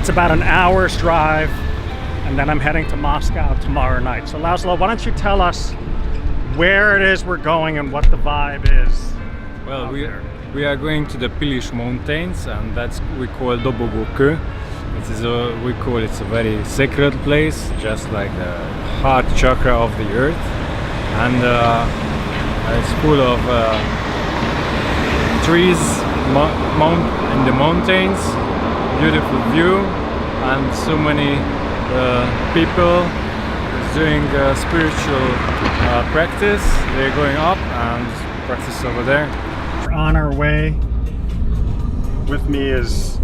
It's about an hour's drive, and then I'm heading to Moscow tomorrow night. So Laszlo, why don't you tell us where it is we're going and what the vibe is? Well, we are going to the Pilis Mountains, and that's we call Dobogoko. It is we call it a very sacred place, just like the heart chakra of the earth, and it's full of trees in the mountains, beautiful view, and so many people doing spiritual practice. They're going up and practice over there. We're on our way. With me is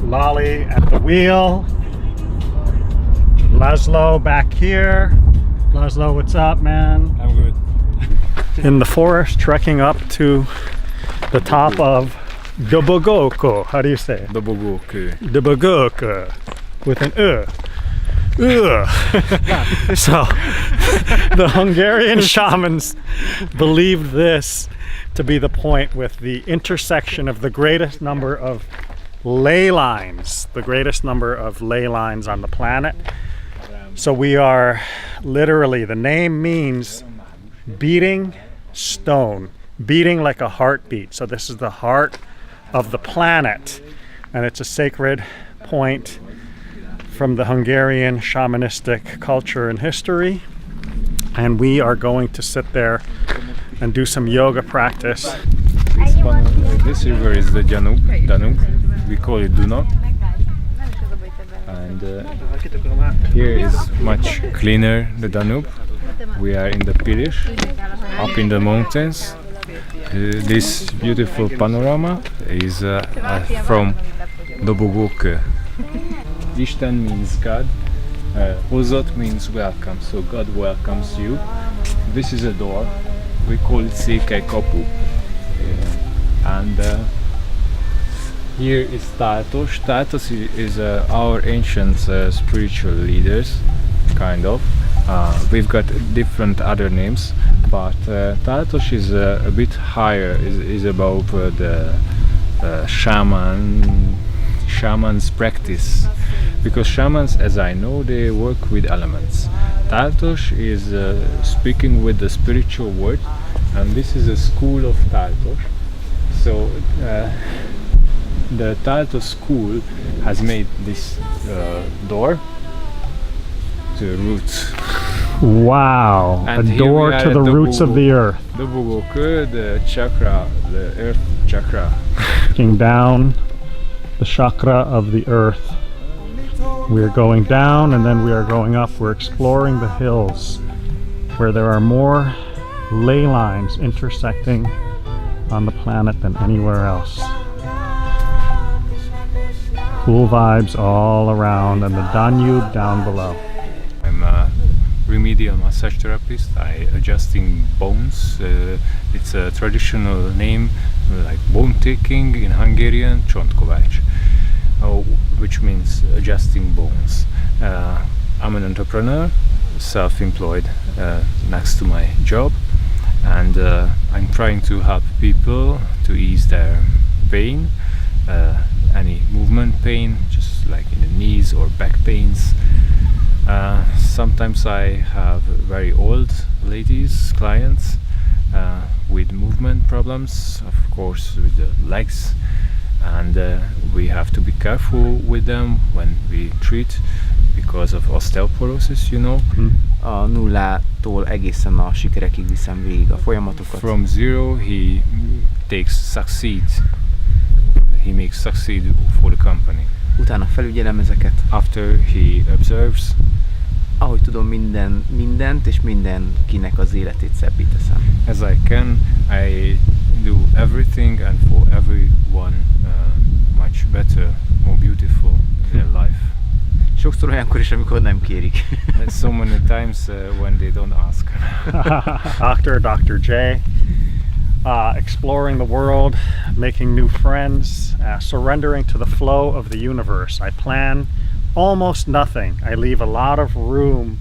Lloly at the wheel. Laszlo back here. Laszlo, what's up, man? I'm good. In the forest, trekking up to the top of Dobogoko. How do you say it? Dobogoko. Dobogoko. With an So, the Hungarian shamans believed this to be the point with the intersection of the greatest number of ley lines, on the planet. So we are literally, the name means beating stone, beating like a heartbeat. So this is the heart of the planet, and it's a sacred point from the Hungarian shamanistic culture and history. And we are going to sit there and do some yoga practice. This river is the Danube. We call it Duna. And here is much cleaner, the Danube. We are in the Pilis, up in the mountains. This beautiful panorama is from Dobogoko. Isten means God. Hozat means welcome, so God welcomes you. This is a door. We call it Székely Kapu. And here is Tartos. Tartos is our ancient spiritual leaders, kind of. We've got different other names, but Tartos is a bit higher, is above the shaman's practice. Because shamans, as I know, they work with elements. Tartos is speaking with the spiritual word, and this is a school of Tartos. So the Tartos school has made this door to the roots. Wow, And a door to the roots of the earth. Dobogoko, the chakra, the earth chakra. Looking down the chakra of the earth. We are going down and then we are going up. We're exploring the hills where there are more ley lines intersecting on the planet than anywhere else. Cool vibes all around, and the Danube down below. I'm a remedial massage therapist. I adjusting bones. It's a traditional name like bone taking in Hungarian, csontkovács, which means adjusting bones. I'm an entrepreneur, self-employed next to my job, and I'm trying to help people to ease their pain, any movement pain, just like in the knees or back pains. Sometimes I have very old ladies, clients, with movement problems, of course with the legs, and we have to be careful with them when we treat because of osteoporosis, you know. A nullától egészen a sikerekig viszem végig a folyamatokat. From zero he makes succeed for the company. Utána felügyelem ezeket. After he observes, ahogy tudom, mindent és mindenkinek az életét szebbé teszem. As I can, I do everything, and for everyone much better, more beautiful their life. Sokszor olyankor is, amikor nem kérik. So many times when they don't ask. Dr. J. Exploring the world, making new friends, surrendering to the flow of the universe. I plan almost nothing. I leave a lot of room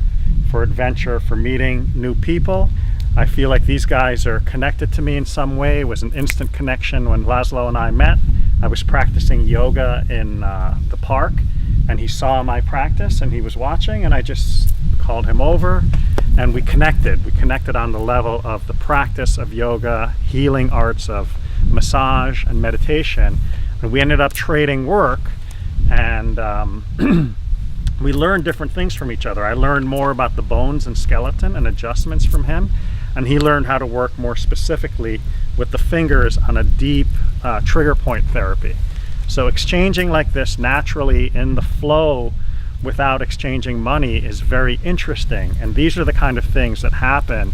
for adventure, for meeting new people. I feel like these guys are connected to me in some way. It was an instant connection when Laszlo and I met. I was practicing yoga in the park, and he saw my practice and he was watching, and I just called him over and we connected. We connected on the level of the practice of yoga, healing arts of massage and meditation, and we ended up trading work, and we learned different things from each other. I learned more about the bones and skeleton and adjustments from him, and he learned how to work more specifically with the fingers on a deep trigger point therapy. So exchanging like this naturally in the flow without exchanging money is very interesting, and these are the kind of things that happen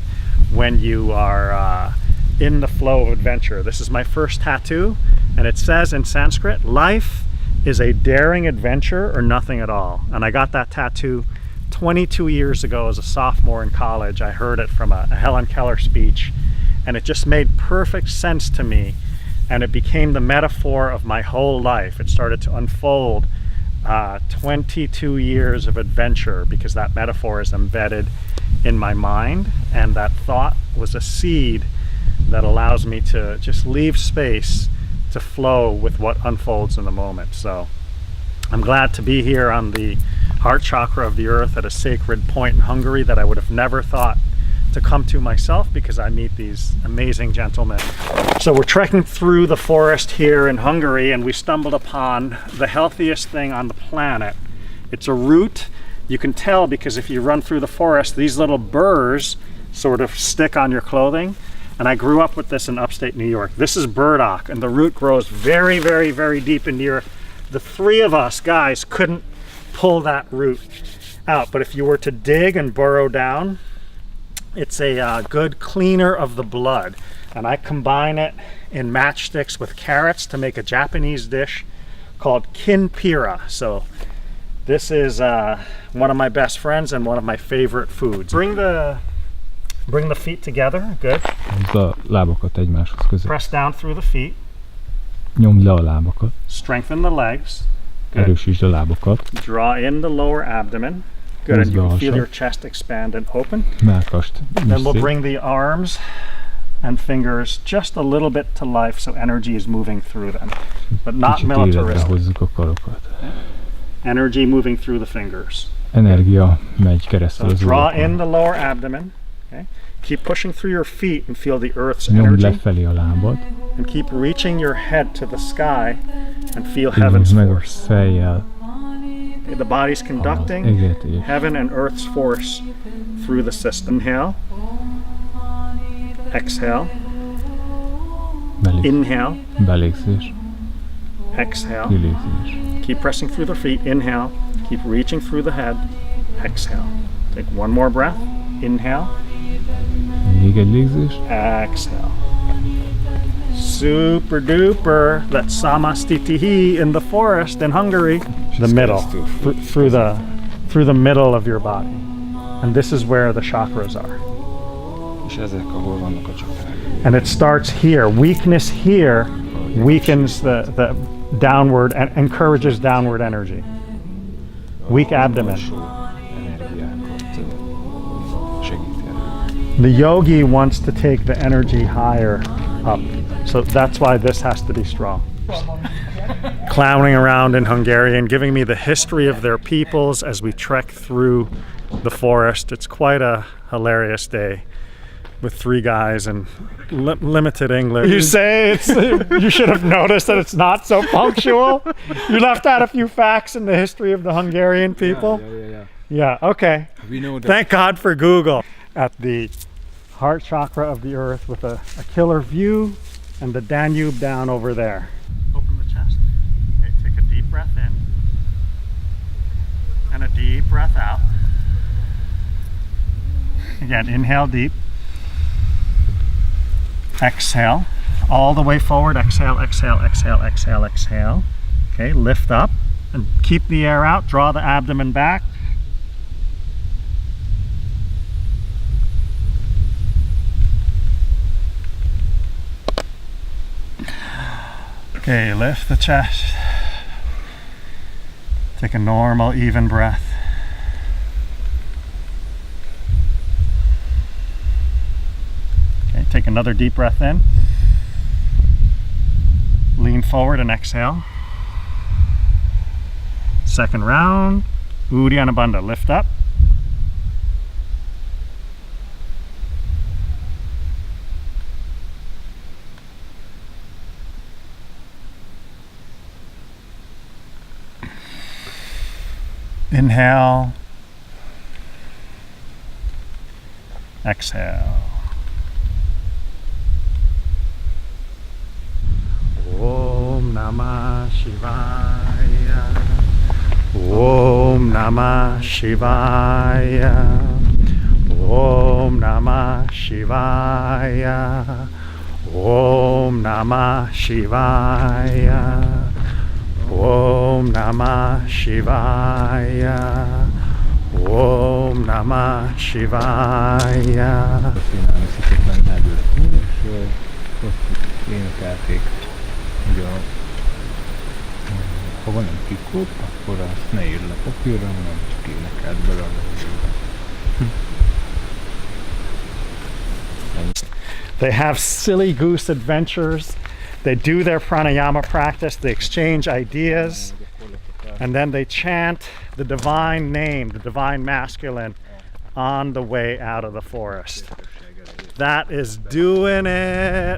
when you are in the flow of adventure. This is my first tattoo, and it says in Sanskrit, life is a daring adventure or nothing at all. And I got that tattoo 22 years ago as a sophomore in college. I heard it from a Helen Keller speech, and it just made perfect sense to me, and it became the metaphor of my whole life. It started to unfold 22 years of adventure because that metaphor is embedded in my mind, and that thought was a seed that allows me to just leave space to flow with what unfolds in the moment. So I'm glad to be here on the heart chakra of the earth at a sacred point in Hungary that I would have never thought to come to myself, because I meet these amazing gentlemen. So we're trekking through the forest here in Hungary, and we stumbled upon the healthiest thing on the planet. It's a root. You can tell because if you run through the forest, these little burrs sort of stick on your clothing. And I grew up with this in upstate New York. This is burdock, and the root grows very, very, very deep in the earth. The three of us guys couldn't pull that root out, but if you were to dig and burrow down, it's a good cleaner of the blood. And I combine it in matchsticks with carrots to make a Japanese dish called kinpira. So this is one of my best friends and one of my favorite foods. Bring the feet together, good. Hozd a lábakat egymáshoz közé. Press down through the feet. Nyomd le a lábakat. Strengthen the legs. Good. Erősítsd a lábakat. Draw in the lower abdomen. Good, and you can feel your chest expand and open. Mellkast. Then we'll bring the arms and fingers just a little bit to life so energy is moving through them, but not Kicsit életbe militaristic. hozzuk a karokat. Energy moving through the fingers. Energia megy keresztül So az draw in ujjakon. the lower abdomen. Okay. Keep pushing through your feet and feel the earth's Nyomd energy. lefelé a lábad. And keep reaching your head to the sky and feel Így heaven's meg a force. fejjel The body's az conducting eget és heaven and earth's force through the system. Inhale. Exhale. Inhale. belégzés, Exhale. kilégzés. Keep pressing through the feet. Inhale. Keep reaching through the head. Exhale. Take one more breath. Inhale. Még egy légzés. Exhale. Super duper. That's samastitihi in the forest in Hungary. The middle, through the middle of your body, and this is where the chakras are. És ezek, ahol vannak a csakrák. And it starts here. Weakness here weakens the downward and encourages downward energy. Weak abdomen. Energiákat segíti elő. The yogi wants to take the energy higher up, so that's why this has to be strong. Clowning around in Hungarian, giving me the history of their peoples as we trek through the forest. It's quite a hilarious day with three guys and limited English. You say it's, you should have noticed that it's not so punctual. You left out a few facts in the history of the Hungarian people. Yeah, okay. We know that. Thank God for Google. At the heart chakra of the earth with a killer view and the Danube down over there. Open the chest. Okay, take a deep breath in and a deep breath out. Again, inhale deep. Exhale. All the way forward. Exhale, exhale, exhale, exhale, exhale. Okay, lift up and keep the air out. Draw the abdomen back. Okay, lift the chest. Take a normal, even breath. Okay, take another deep breath in. Lean forward and exhale. Second round. Uddiyana Bandha, lift up. Inhale. Exhale. Om Namah Shivaya. Om Namah Shivaya. Om Namah Shivaya. Om Namah Shivaya. Om Namah Shivaya. Om Namah Shivaya. Fényelni sziketlen előtt, és ott énekelték, hogy ha van egy kikód, akkor azt ne írd le papírra, hanem csak énekeld bele a levegőbe. They have silly goose adventures. They do their pranayama practice. They exchange ideas. And then they chant the divine name, the divine masculine, on the way out of the forest. That is doing it.